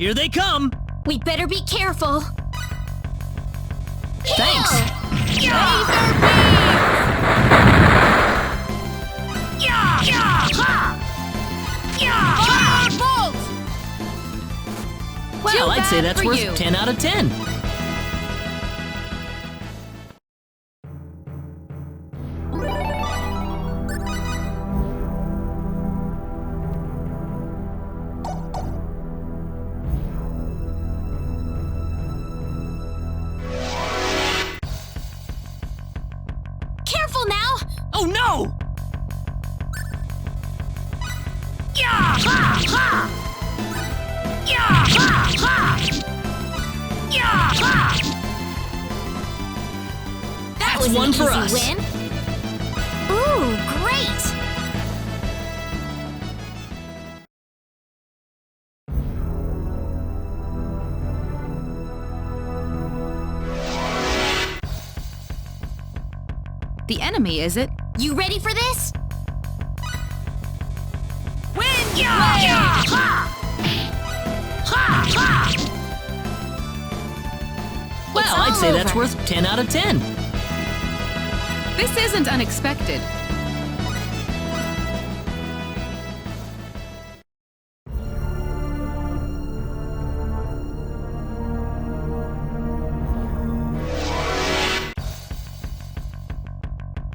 Here they come! We better be careful. Thanks! Yeah! Yeah! Yeah! Ha! Yeah! Bolt! Well, I'd say that's worth you. 10 out of 10. Careful now! Oh no! Yeah! Ha! Ha! Yeah! Ha! Ha! Yeah! Ha! That That's was one an for easy us. win. Ooh, great! The enemy, is it? You ready for this? Wind! Yeah! Yeah! Ha! Ha! Ha! Well, It's I'd all say that's over. worth 10 out of 10. This isn't unexpected.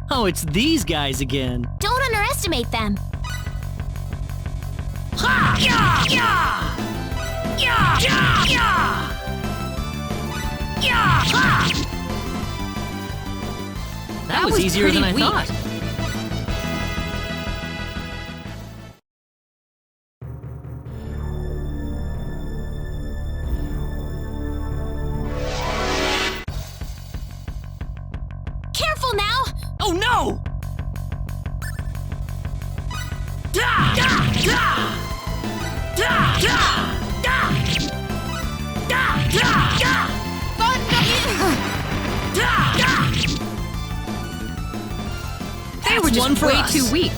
Oh, it's these guys again. Don't underestimate them. Ha! Yeah! Yeah! Yeah! Yeah! Yeah! Yeah! Ha! That was easier than I pretty weak. thought. Careful now! Oh no! Da! Da! Da! Da! Da! Da! Da! Da! Da! Da! Da! They were That's one just for way us. too weak.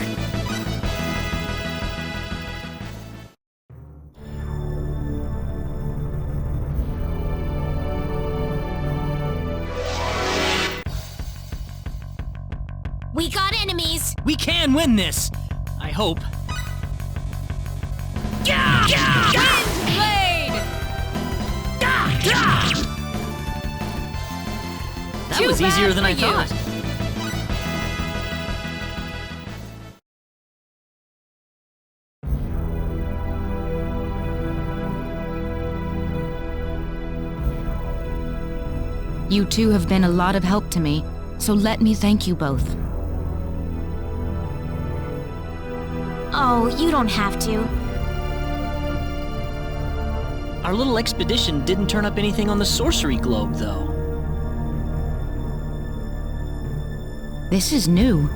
We got enemies! We can win this! I hope. Yeah! Yeah! Blade! Da! Da! That Too was easier bad than I for you. thought. You two have been a lot of help to me, so let me thank you both. Oh, you don't have to. Our little expedition didn't turn up anything on the Sorcery Globe, though. This is new.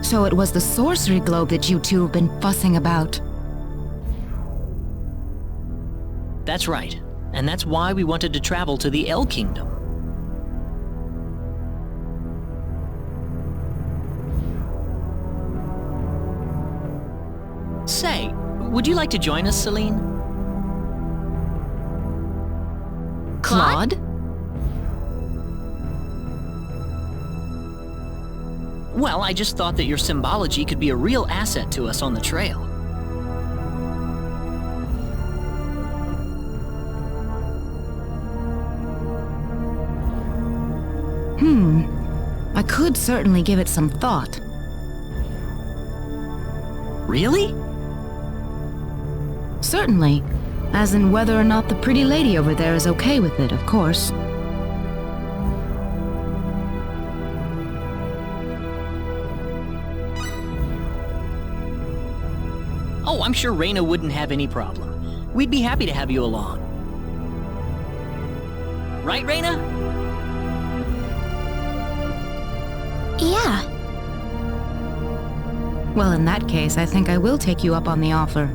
So it was the Sorcery Globe that you two have been fussing about. That's right. And that's why we wanted to travel to the El Kingdom. Say, would you like to join us, Celine? Claude? Well, I just thought that your symbology could be a real asset to us on the trail. I could certainly give it some thought. Really? Certainly. As in whether or not the pretty lady over there is okay with it, of course. Oh, I'm sure Rena wouldn't have any problem. We'd be happy to have you along. Right, Rena? Yeah. Well, in that case, I think I will take you up on the offer.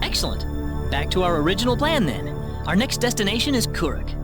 Excellent. Back to our original plan, then. Our next destination is Kuruk.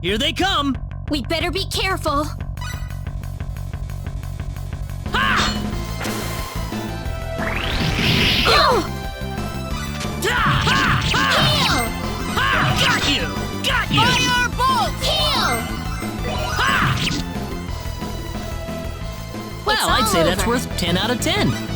Here they come! We'd better be careful. Oh! Heal! Got you! Got you! Fire bolts! Heal! Well, I'd all say that's over. worth 10 out of 10.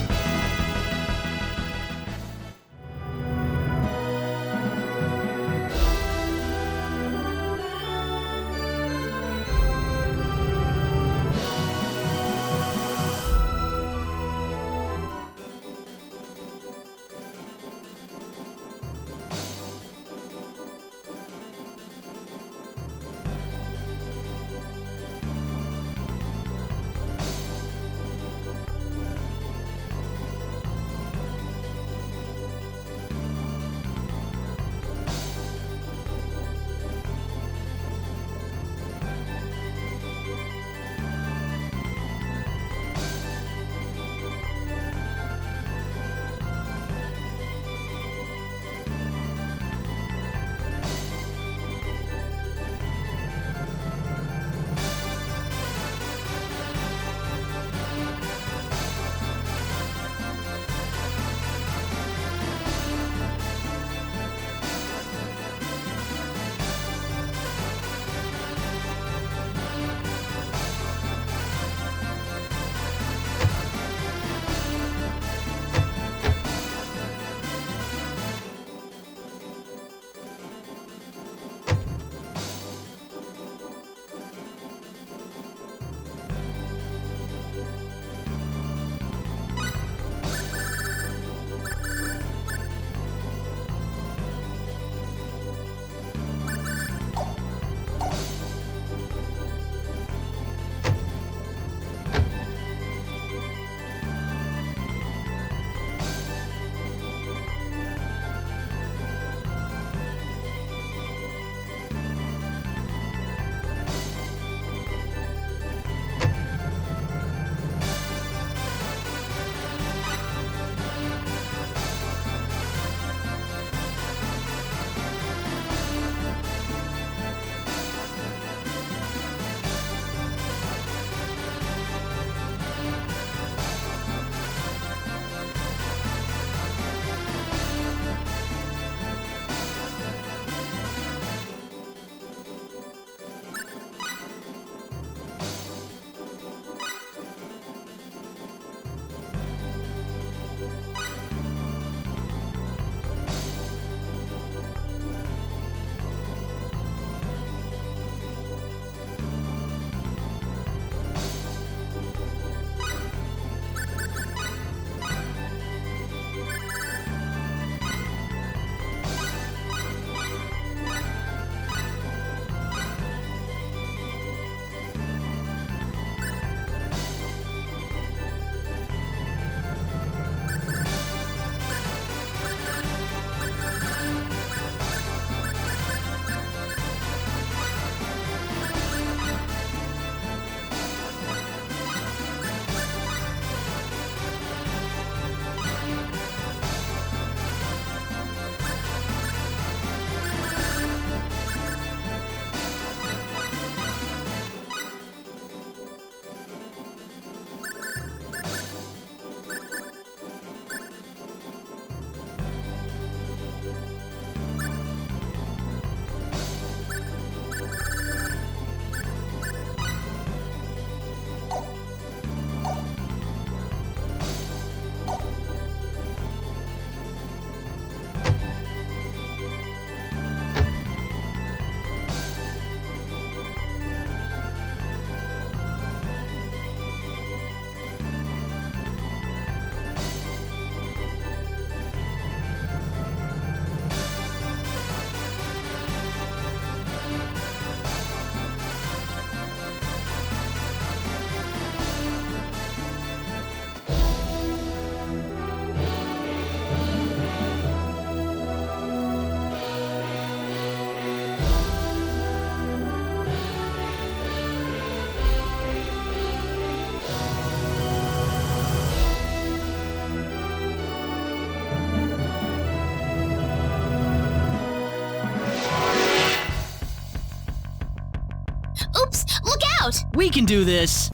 Oops! Look out! We can do this.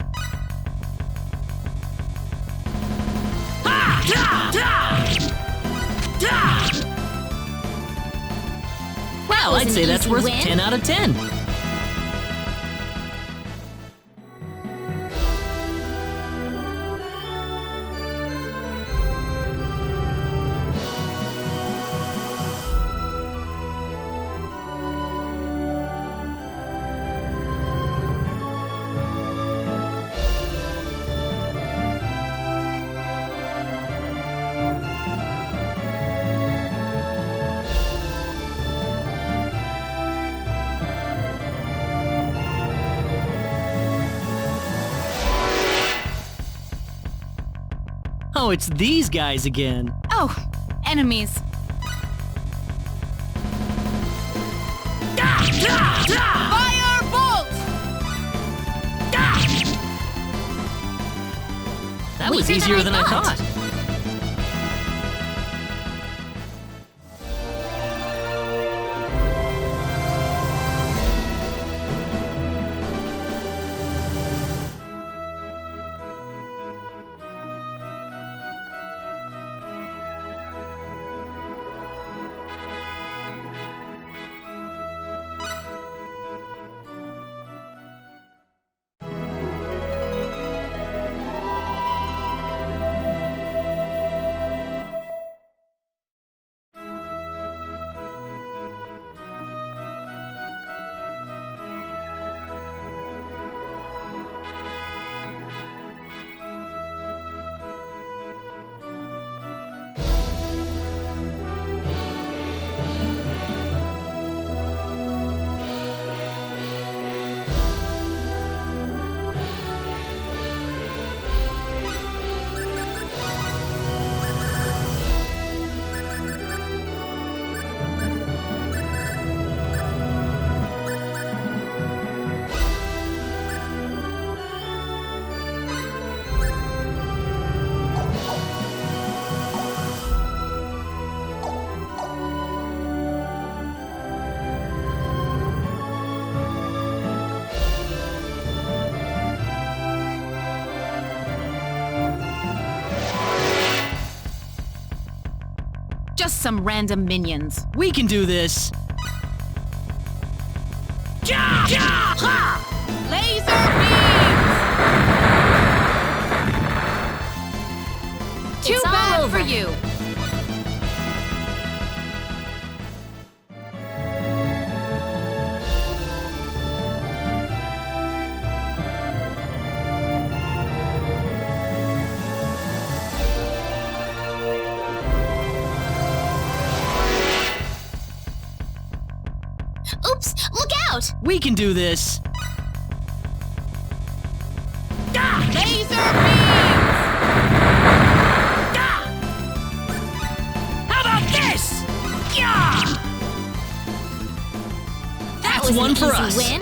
Wow, I'd was say an that's easy worth win. 10 out of 10. Oh, it's these guys again. Oh, enemies. Firebolt! That was easier than I thought. Just some random minions. We can do this. Laser beams! Too It's all bad over. for you. Oops! Look out! We can do this. Laser beams! How about this? Yeah! That That's was one an for easy us. win.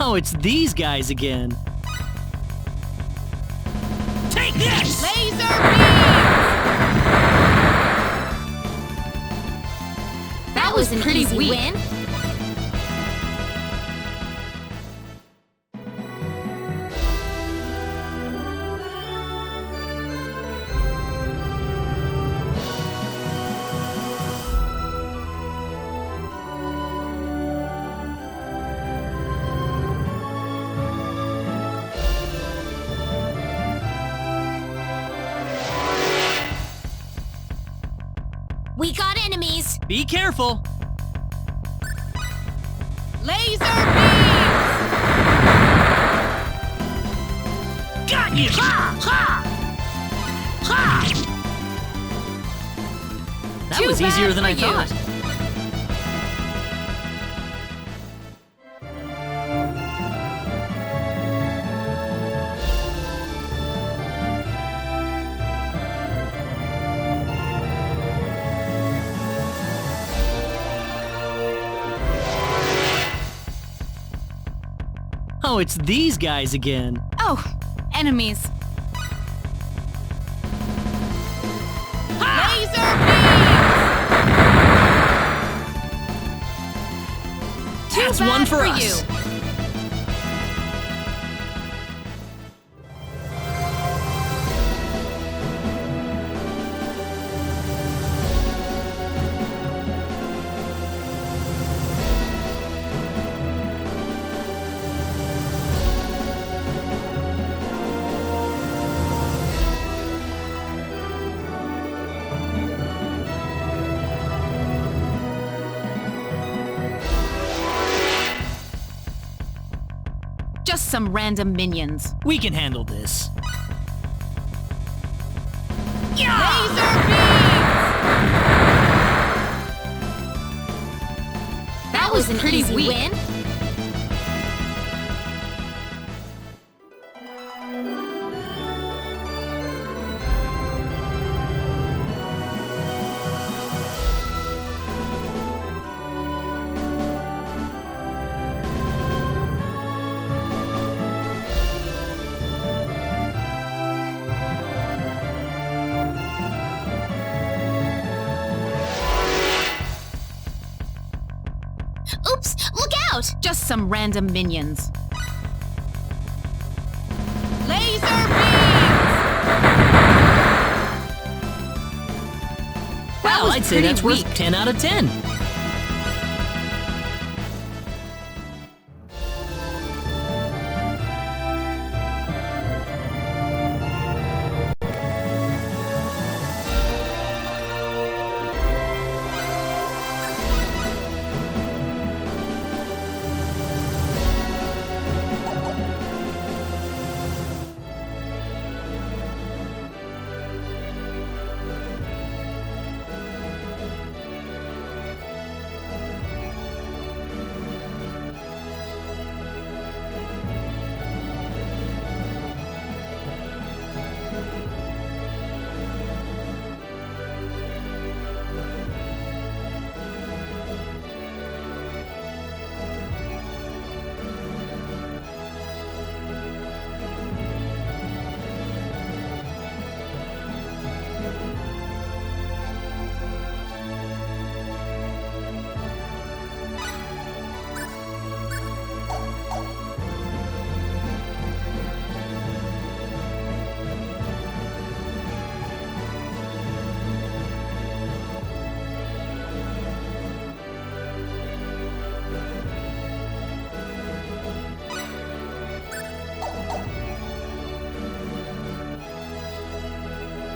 Oh, it's these guys again. Take this! Laser beam! That was an pretty easy weak. win. We got enemies. Be careful. Laser beam! Got you! Ha! Ha! Ha! That Too was easier bad than for I you. thought. Oh, it's these guys again. Oh, enemies. Laser beam! Too That's bad one for us. you. Just some random minions. We can handle this. Laser beam! That was an pretty easy weak. win. Oops, look out! Just some random minions. Laser beam! Well, was I'd say pretty that's worth weak. 10 out of 10.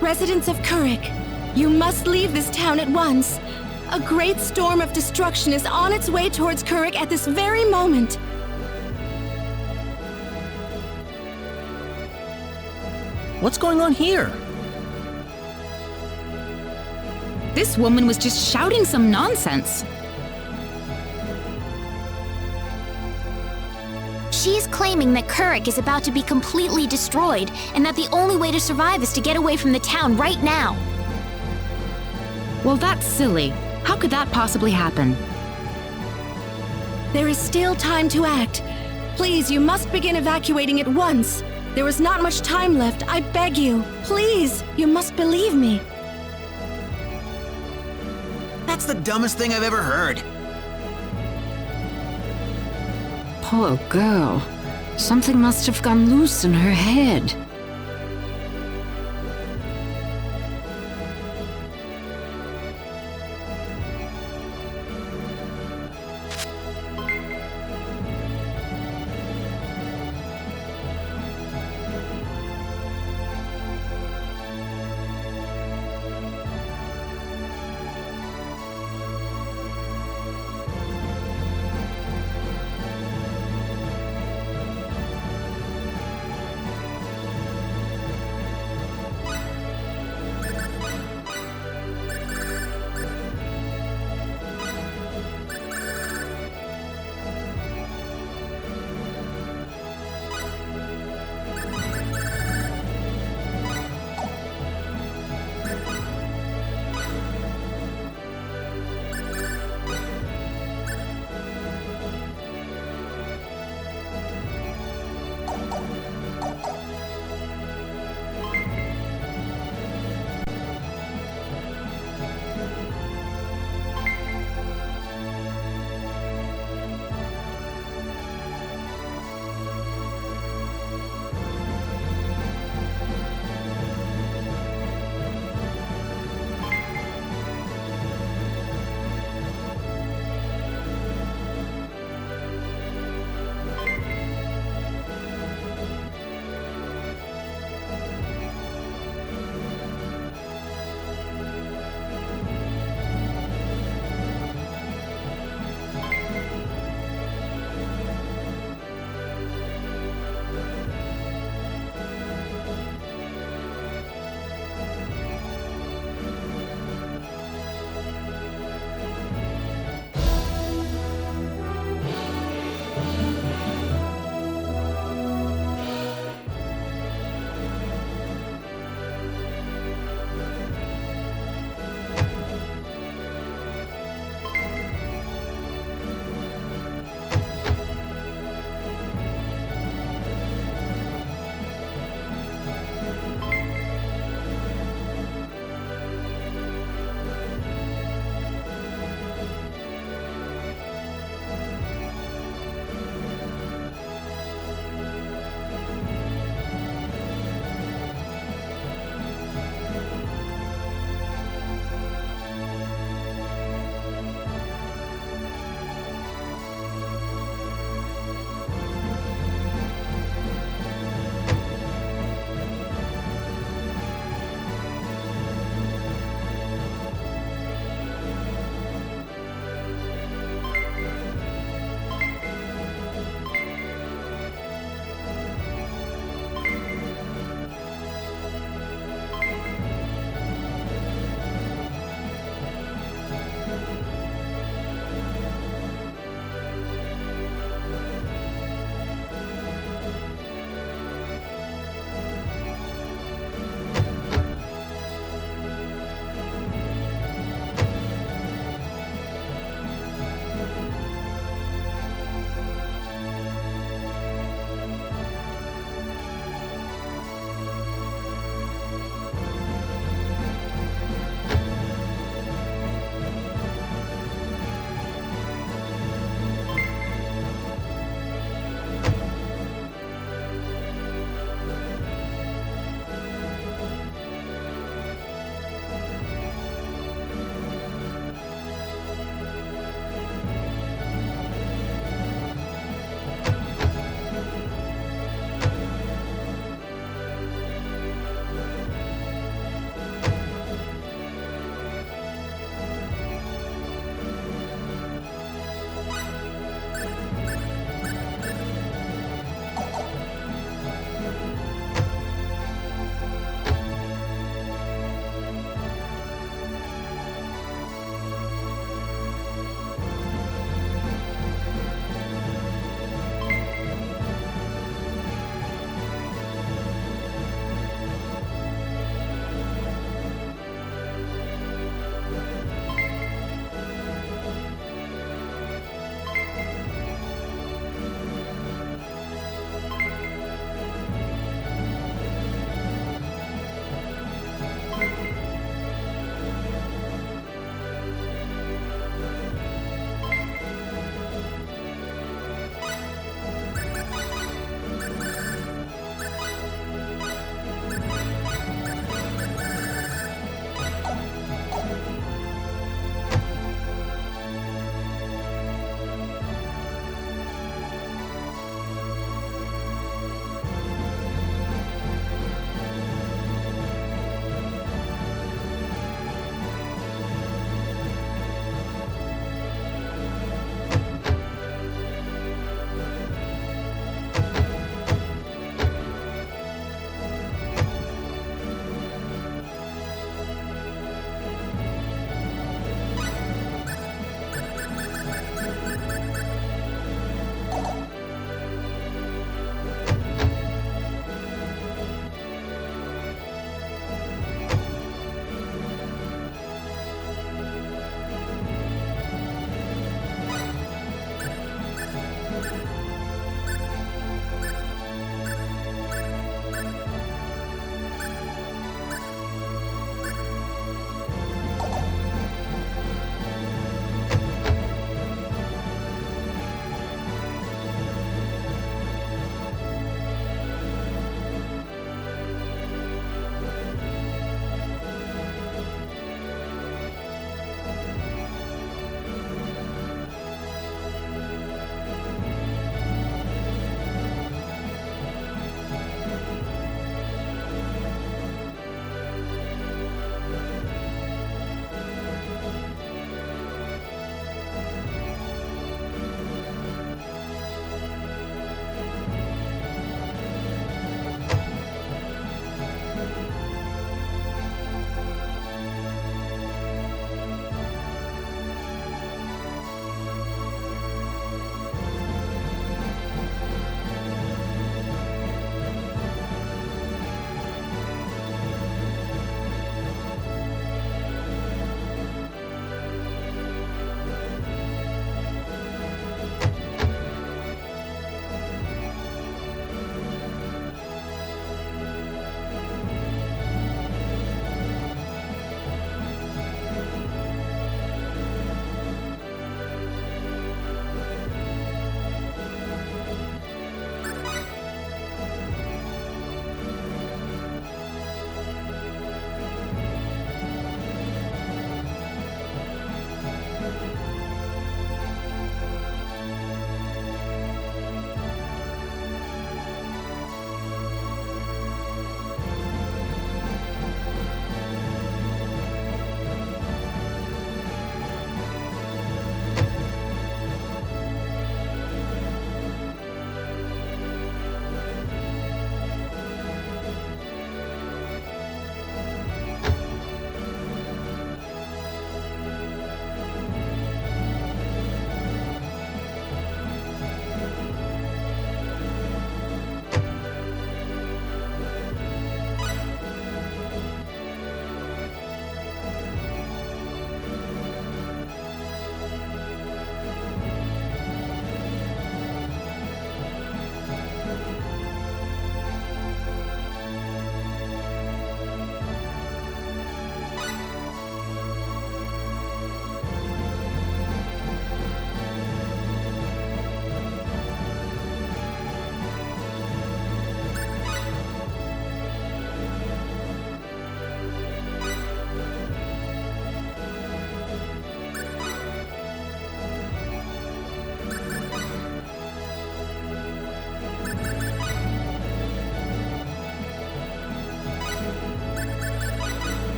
Residents of Kurik, you must leave this town at once. A great storm of destruction is on its way towards Kurik at this very moment. What's going on here? This woman was just shouting some nonsense. She's claiming that Kurik is about to be completely destroyed, and that the only way to survive is to get away from the town right now. Well, that's silly. How could that possibly happen? There is still time to act. Please, you must begin evacuating at once. There is not much time left, I beg you. Please, you must believe me. That's the dumbest thing I've ever heard. Poor girl. Something must have gone loose in her head.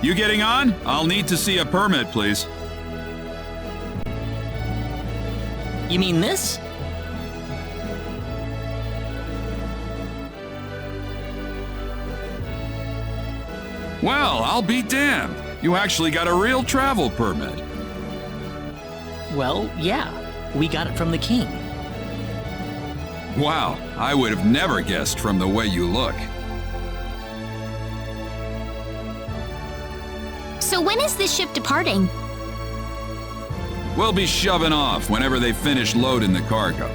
You getting on? I'll need to see a permit, please. You mean this? Well, I'll be damned. You actually got a real travel permit. Well, yeah. We got it from the king. Wow, I would have never guessed from the way you look. So when is this ship departing? We'll be shoving off whenever they finish loading the cargo.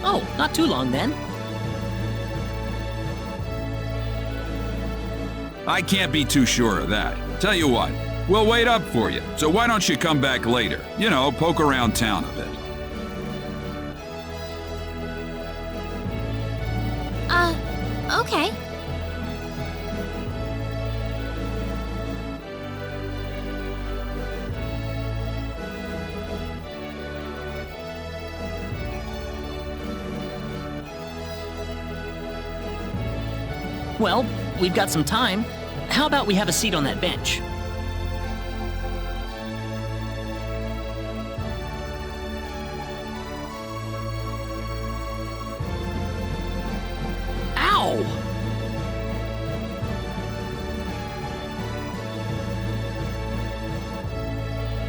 Oh, not too long then. I can't be too sure of that. Tell you what, we'll wait up for you, so why don't you come back later? You know, poke around town a bit. Okay. Well, we've got some time. How about we have a seat on that bench? Ow!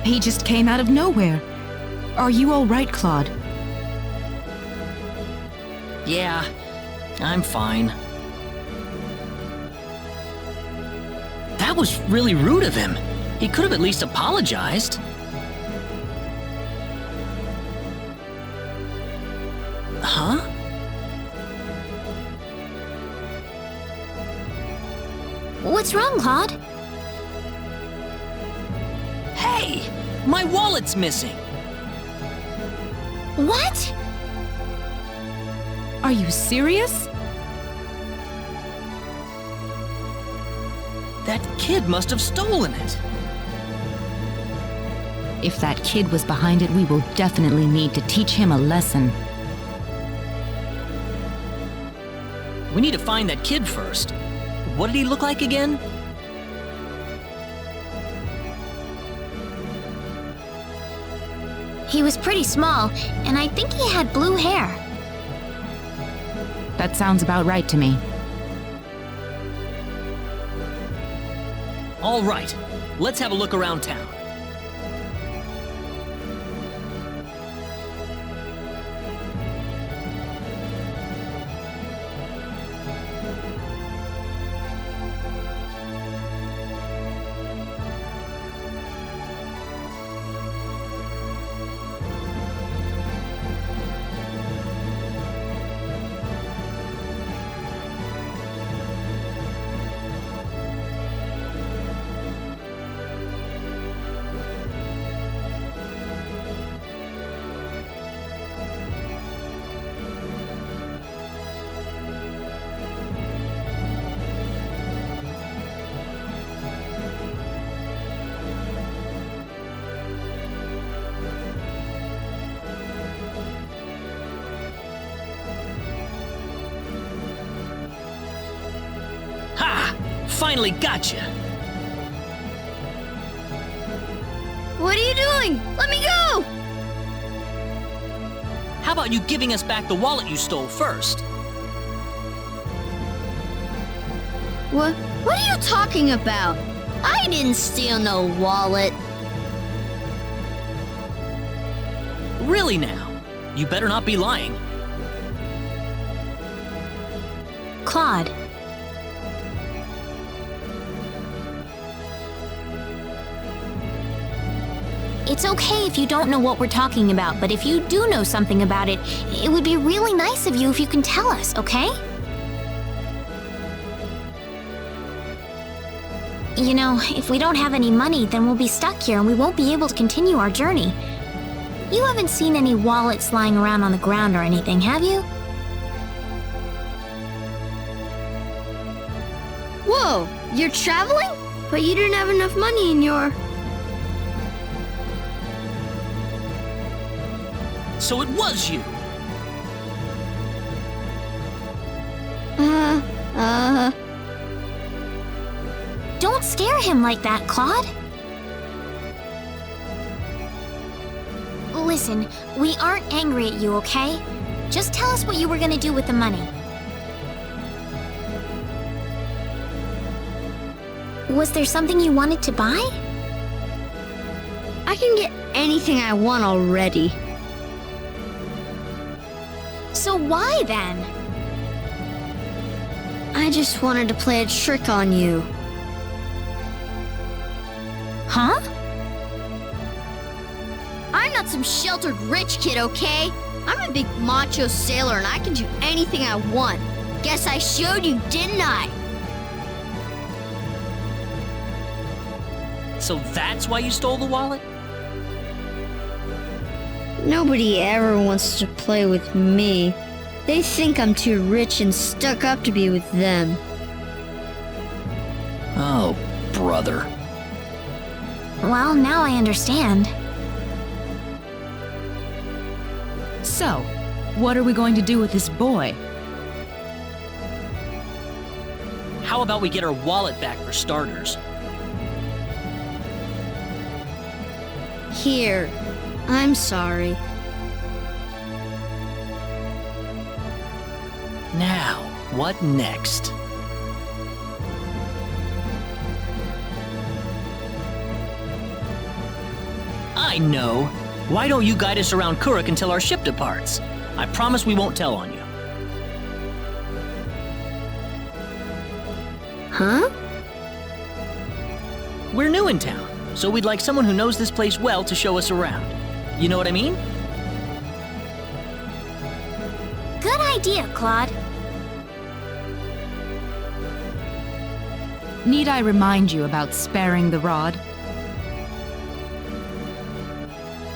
He just came out of nowhere. Are you all right, Claude? Yeah, I'm fine. That was really rude of him. He could have at least apologized. Huh? What's wrong, Claude? Hey! My wallet's missing! What? Are you serious? That kid must have stolen it. If that kid was behind it, we will definitely need to teach him a lesson. We need to find that kid first. What did he look like again? He was pretty small, and I think he had blue hair. That sounds about right to me. All right, let's have a look around town. Ha! Finally got you. What are you doing? Let me go! How about you giving us back the wallet you stole first? What are you talking about? I didn't steal no wallet. Really now? You better not be lying. Claude. It's okay if you don't know what we're talking about, but if you do know something about it, it would be really nice of you if you can tell us, okay? You know, if we don't have any money, then we'll be stuck here and we won't be able to continue our journey. You haven't seen any wallets lying around on the ground or anything, have you? Whoa, you're traveling? But you didn't have enough money in your... So it was you. Don't scare him like that, Claude. Listen, we aren't angry at you, okay? Just tell us what you were gonna do with the money. Was there something you wanted to buy? I can get anything I want already. So why then? I just wanted to play a trick on you. Huh? I'm not some sheltered rich kid, okay? I'm a big macho sailor and I can do anything I want. Guess I showed you, didn't I? So that's why you stole the wallet? Nobody ever wants to play with me. They think I'm too rich and stuck up to be with them. Oh, brother. Well, now I understand. So, what are we going to do with this boy? How about we get our wallet back for starters? Here, I'm sorry. Now, what next? I know. Why don't you guide us around Kuruk until our ship departs? I promise we won't tell on you. Huh? We're new in town, so we'd like someone who knows this place well to show us around. You know what I mean? Good idea, Claude. Need I remind you about sparing the rod?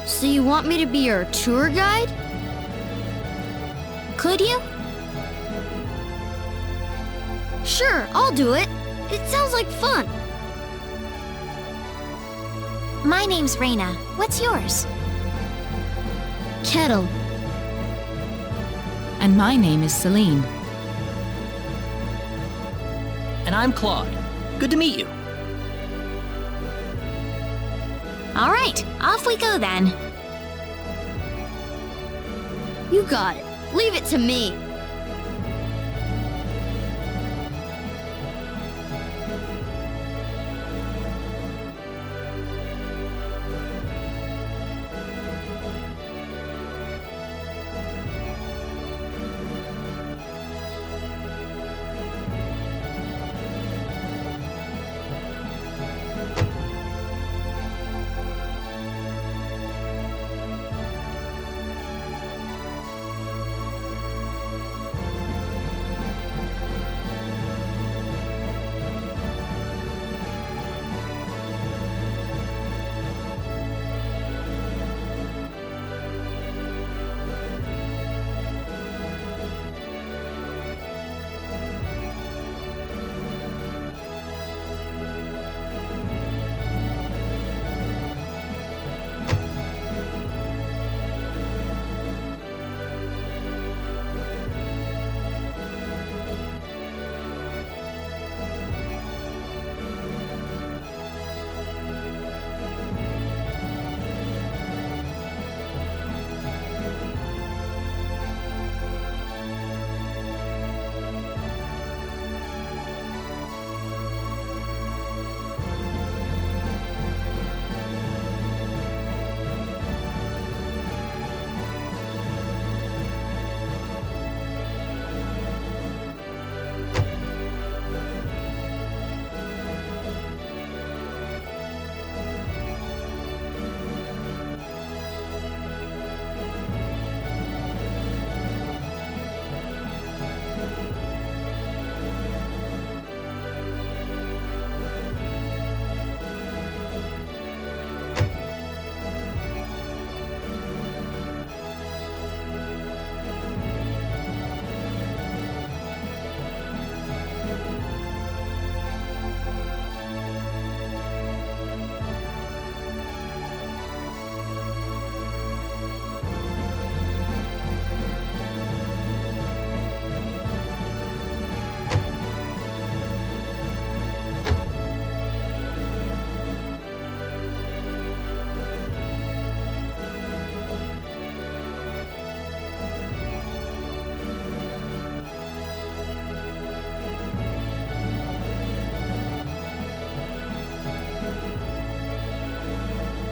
So you want me to be your tour guide? Could you? Sure, I'll do it. It sounds like fun. My name's Rena. What's yours? Kettle. And my name is Celine. And I'm Claude. Good to meet you. All right, off we go then. You got it. Leave it to me.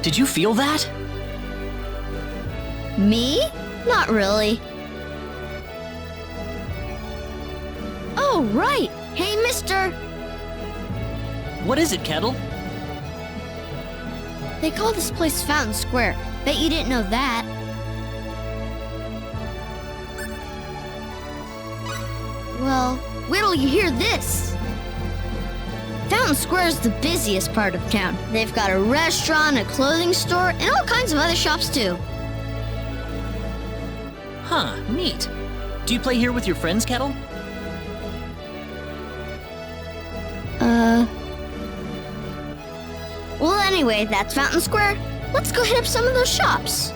Did you feel that? Me? Not really. Oh, right. Hey, mister. What is it, Kettle? They call this place Fountain Square. Bet you didn't know that. Well, wait till you hear this. Fountain Square is the busiest part of town. They've got a restaurant, a clothing store, and all kinds of other shops too. Huh, neat. Do you play here with your friends, Kettle? Well, anyway, that's Fountain Square. Let's go hit up some of those shops.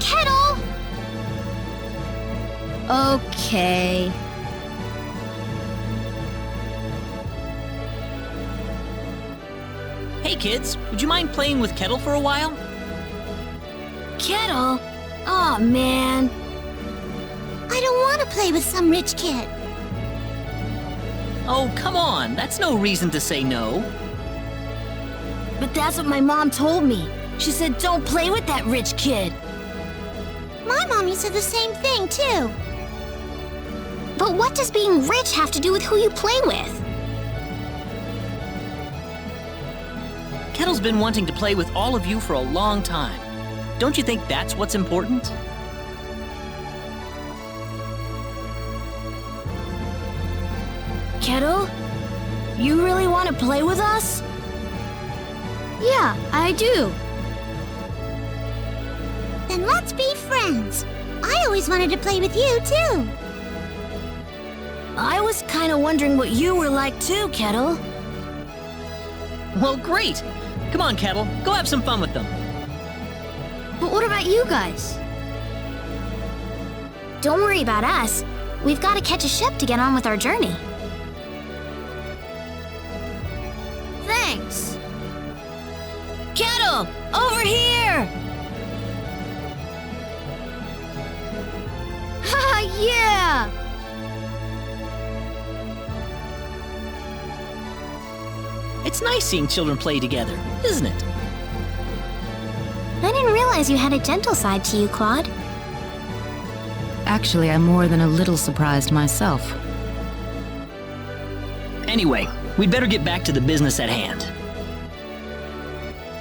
Kettle! Okay. Hey kids, would you mind playing with Kettle for a while? Kettle? Aw, man. I don't want to play with some rich kid. Oh, come on, that's no reason to say no. But that's what my mom told me. She said don't play with that rich kid. My mommy said the same thing, too. But what does being rich have to do with who you play with? Kettle's been wanting to play with all of you for a long time. Don't you think that's what's important? Kettle? You really want to play with us? Yeah, I do. Then let's be friends. I always wanted to play with you, too. I was kind of wondering what you were like too, Kettle. Well, great. Come on, Kettle, go have some fun with them. But what about you guys? Don't worry about us. We've got to catch a ship to get on with our journey. Thanks. Kettle, over here! Haha, yeah! It's nice seeing children play together, isn't it? I didn't realize you had a gentle side to you, Claude. Actually, I'm more than a little surprised myself. Anyway, we'd better get back to the business at hand.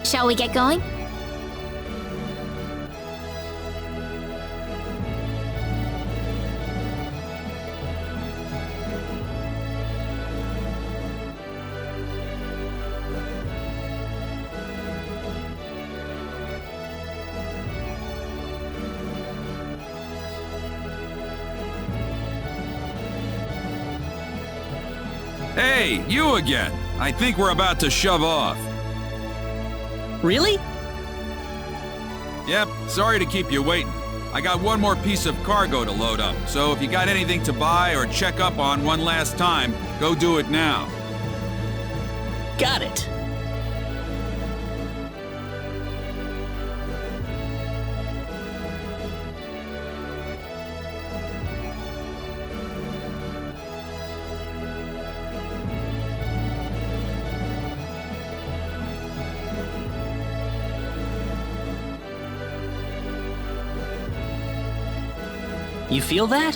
Shall we get going? Hey, you again. I think we're about to shove off. Really? Yep, sorry to keep you waiting. I got one more piece of cargo to load up, so if you got anything to buy or check up on one last time, go do it now. Got it. You feel that?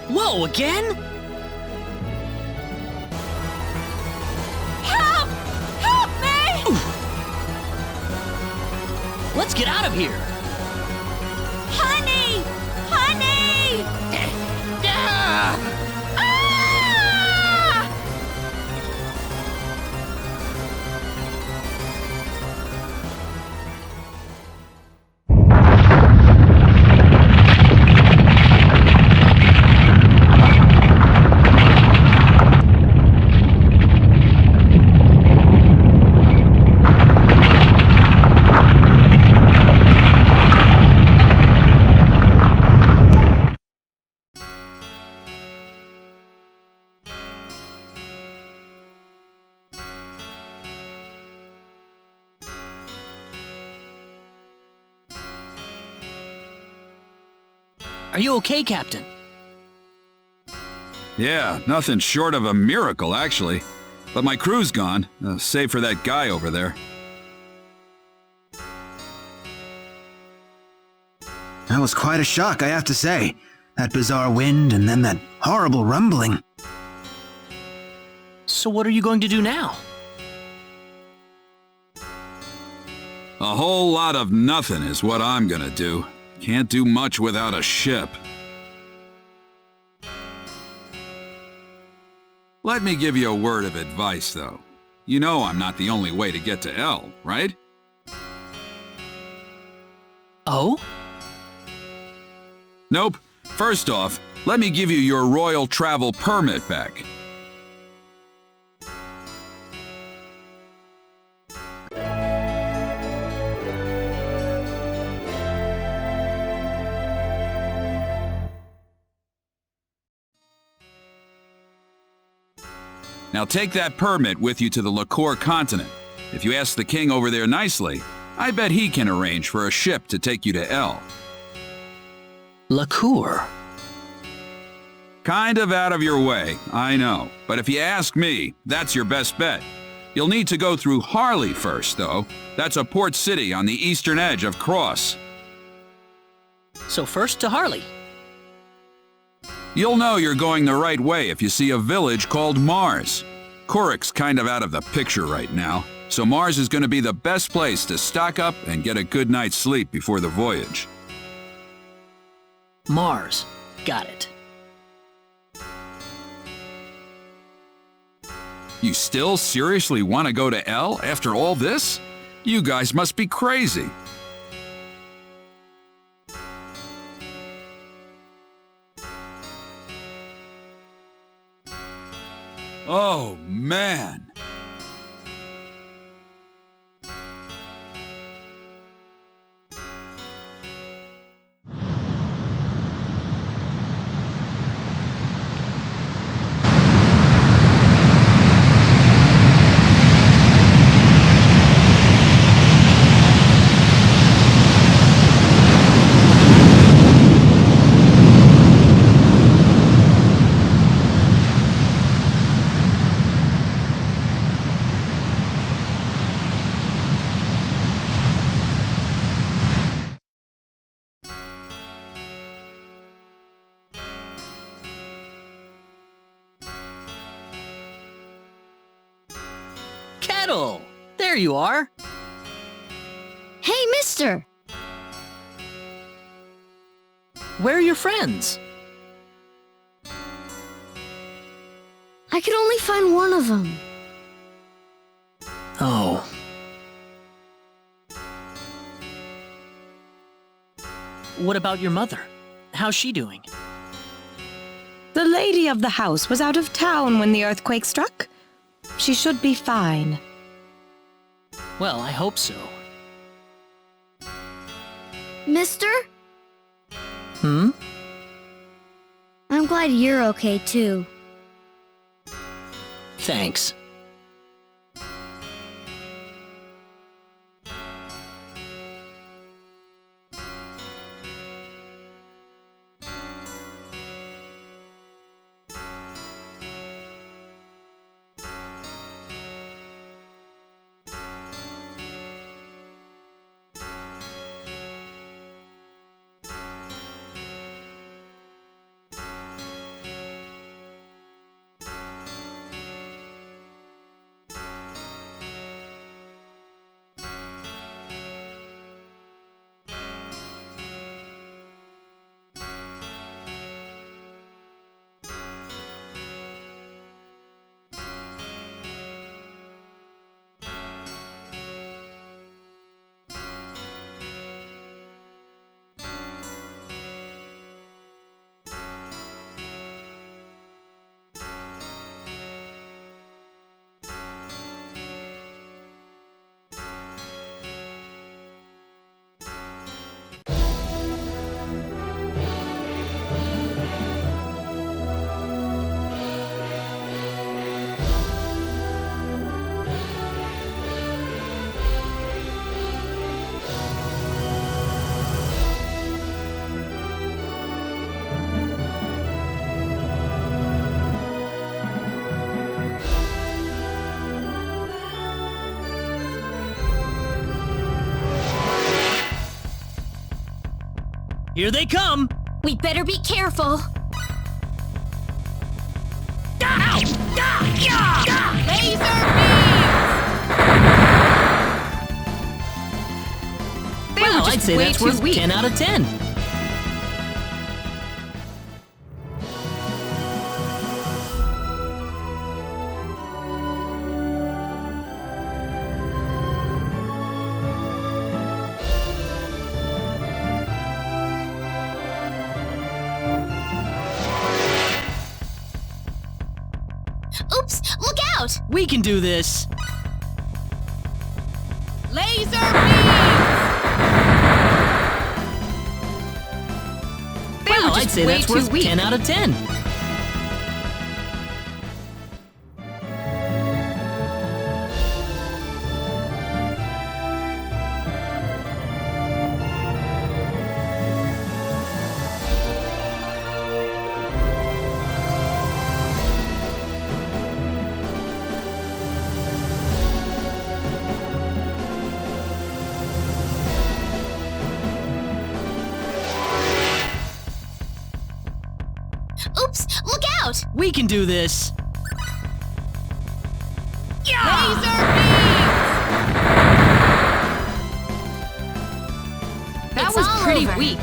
Whoa, again? Help! Help me! Let's get out of here. Honey! Honey! Ah! Are you okay, Captain? Yeah, nothing short of a miracle, actually. But my crew's gone, save for that guy over there. That was quite a shock, I have to say. That bizarre wind and then that horrible rumbling. So what are you going to do now? A whole lot of nothing is what I'm gonna do. Can't do much without a ship. Let me give you a word of advice, though. You know I'm not the only way to get to L, right? Oh? Nope. First off, let me give you your royal travel permit back. Now take that permit with you to the Liqueur continent. If you ask the king over there nicely, I bet he can arrange for a ship to take you to L. Liqueur? Kind of out of your way, I know. But if you ask me, that's your best bet. You'll need to go through Harley first, though. That's a port city on the eastern edge of Cross. So first to Harley. You'll know you're going the right way if you see a village called Mars. Kuruk's kind of out of the picture right now, so Mars is going to be the best place to stock up and get a good night's sleep before the voyage. Mars. Got it. You still seriously want to go to L after all this? You guys must be crazy. Oh, man. Kettle! There you are! Hey, mister! Where are your friends? I could only find one of them. Oh. What about your mother? How's she doing? The lady of the house was out of town when the earthquake struck. She should be fine. Well, I hope so. Mister? Hmm? I'm glad you're okay, too. Thanks. Here they come! We better be careful. Laser beams! Well, I'd say that's worth 10 out of 10. Oops, look out! We can do this. Laser beams! Well, I'd say that's worth 10 out of 10. Oops, look out! We can do this. Laser beams! That It's was all pretty over. weak.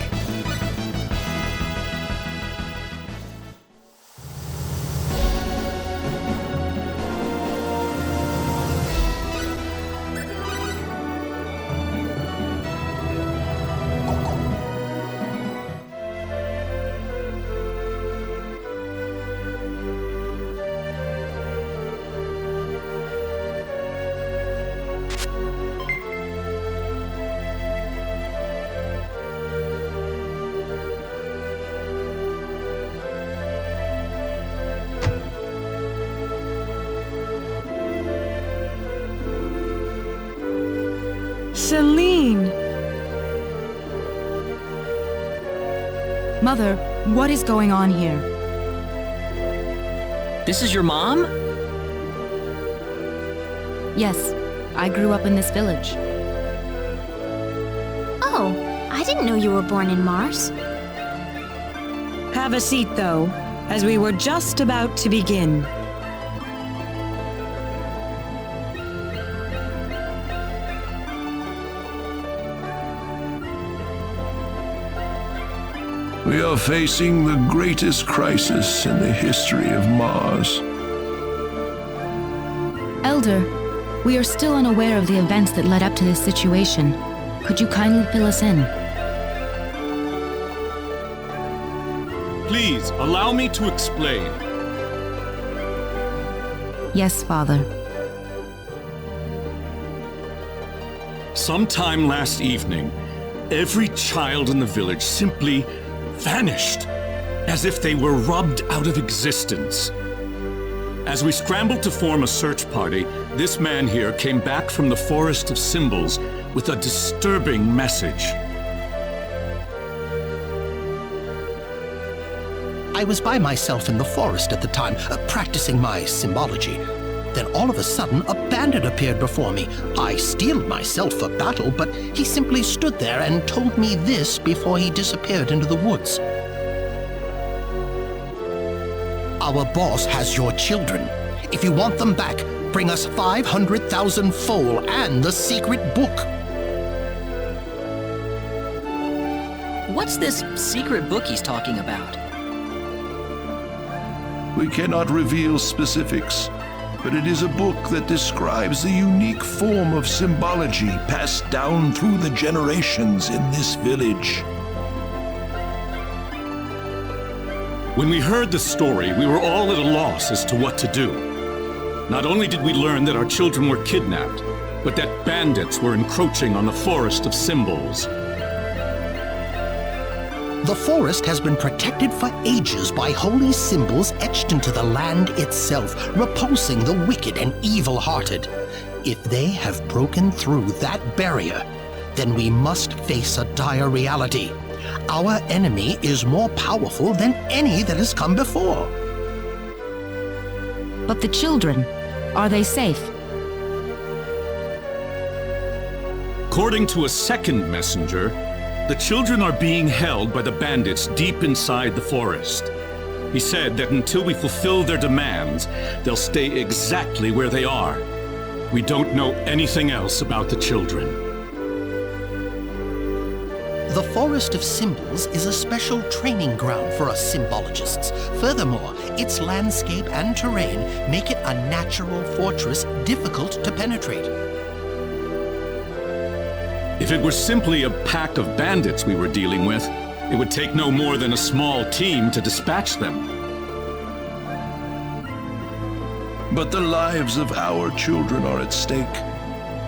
Celine! Mother, what is going on here? This is your mom? Yes, I grew up in this village. Oh, I didn't know you were born in Mars. Have a seat, though, as we were just about to begin. We are facing the greatest crisis in the history of Mars. Elder, we are still unaware of the events that led up to this situation. Could you kindly fill us in? Please, allow me to explain. Yes, Father. Sometime last evening, every child in the village simply vanished, as if they were rubbed out of existence. As we scrambled to form a search party, this man here came back from the Forest of Symbols with a disturbing message. I was by myself in the forest at the time, practicing my symbology. Then all of a sudden, a bandit appeared before me. I steeled myself for battle, but he simply stood there and told me this before he disappeared into the woods. Our boss has your children. If you want them back, bring us 500,000 foal and the secret book. What's this secret book he's talking about? We cannot reveal specifics, but it is a book that describes the unique form of symbology passed down through the generations in this village. When we heard the story, we were all at a loss as to what to do. Not only did we learn that our children were kidnapped, but that bandits were encroaching on the Forest of Symbols. The forest has been protected for ages by holy symbols etched into the land itself, repulsing the wicked and evil-hearted. If they have broken through that barrier, then we must face a dire reality. Our enemy is more powerful than any that has come before. But the children, are they safe? According to a second messenger, The children are being held by the bandits deep inside the forest. He said that until we fulfill their demands, they'll stay exactly where they are. We don't know anything else about the children. The Forest of Symbols is a special training ground for us symbologists. Furthermore, its landscape and terrain make it a natural fortress difficult to penetrate. If it were simply a pack of bandits we were dealing with, it would take no more than a small team to dispatch them. But the lives of our children are at stake.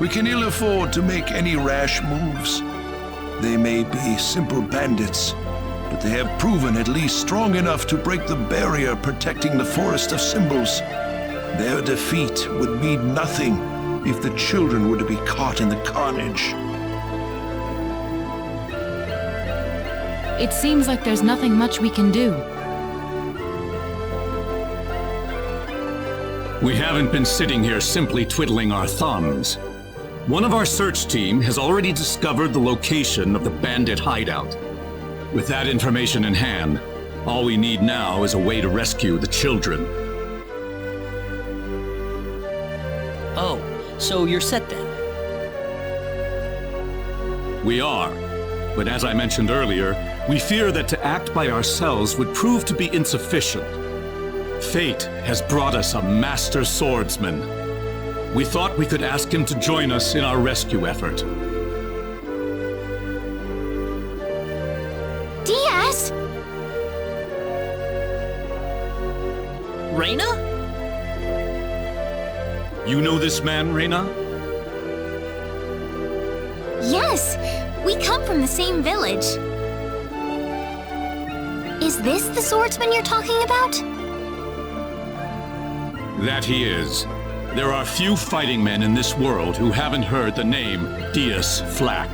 We can ill afford to make any rash moves. They may be simple bandits, but they have proven at least strong enough to break the barrier protecting the Forest of Symbols. Their defeat would mean nothing if the children were to be caught in the carnage. It seems like there's nothing much we can do. We haven't been sitting here simply twiddling our thumbs. One of our search team has already discovered the location of the bandit hideout. With that information in hand, all we need now is a way to rescue the children. Oh, so you're set then? We are. But as I mentioned earlier, we fear that to act by ourselves would prove to be insufficient. Fate has brought us a master swordsman. We thought we could ask him to join us in our rescue effort. Diaz! Rena? You know this man, Rena? Yes, we come from the same village. Is this the swordsman you're talking about? That he is. There are few fighting men in this world who haven't heard the name Diaz Flack.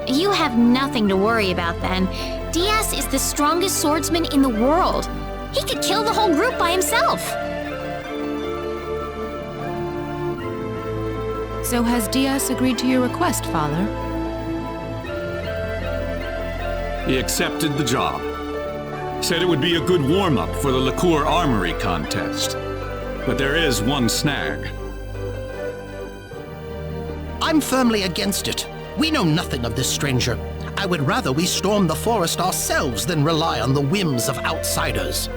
You have nothing to worry about then. Diaz is the strongest swordsman in the world. He could kill the whole group by himself. So has Diaz agreed to your request, Father? He accepted the job. Said it would be a good warm-up for the Liqueur Armory contest. But there is one snag. I'm firmly against it. We know nothing of this stranger. I would rather we storm the forest ourselves than rely on the whims of outsiders.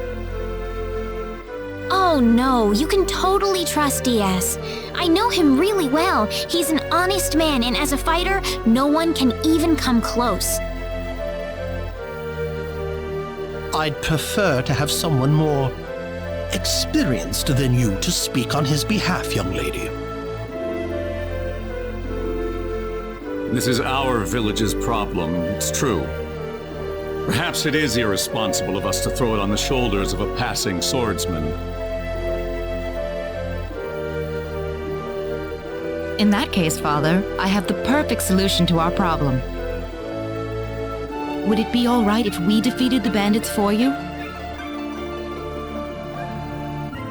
Oh no, you can totally trust Diaz. I know him really well. He's an honest man, and as a fighter, no one can even come close. I'd prefer to have someone more experienced than you to speak on his behalf, young lady. This is our village's problem, it's true. Perhaps it is irresponsible of us to throw it on the shoulders of a passing swordsman. In that case, Father, I have the perfect solution to our problem. Would it be all right if we defeated the bandits for you?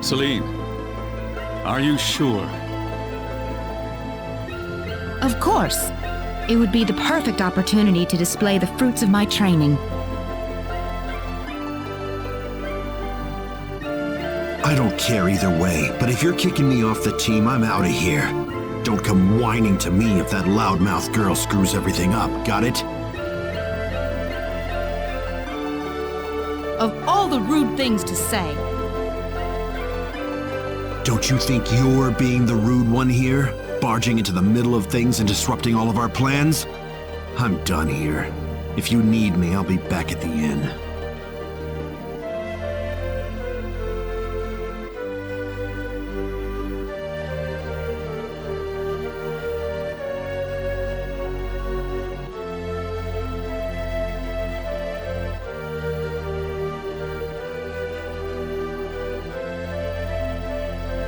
Celine, are you sure? Of course. It would be the perfect opportunity to display the fruits of my training. I don't care either way, but if you're kicking me off the team, I'm out of here. Don't come whining to me if that loudmouth girl screws everything up, got it? Of all the rude things to say. Don't you think you're being the rude one here? Barging into the middle of things and disrupting all of our plans? I'm done here. If you need me, I'll be back at the inn.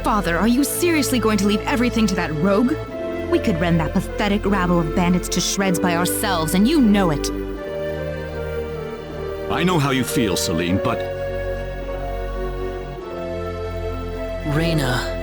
Father, are you seriously going to leave everything to that rogue? We could rend that pathetic rabble of bandits to shreds by ourselves, and you know it. I know how you feel, Celine, but... Rena...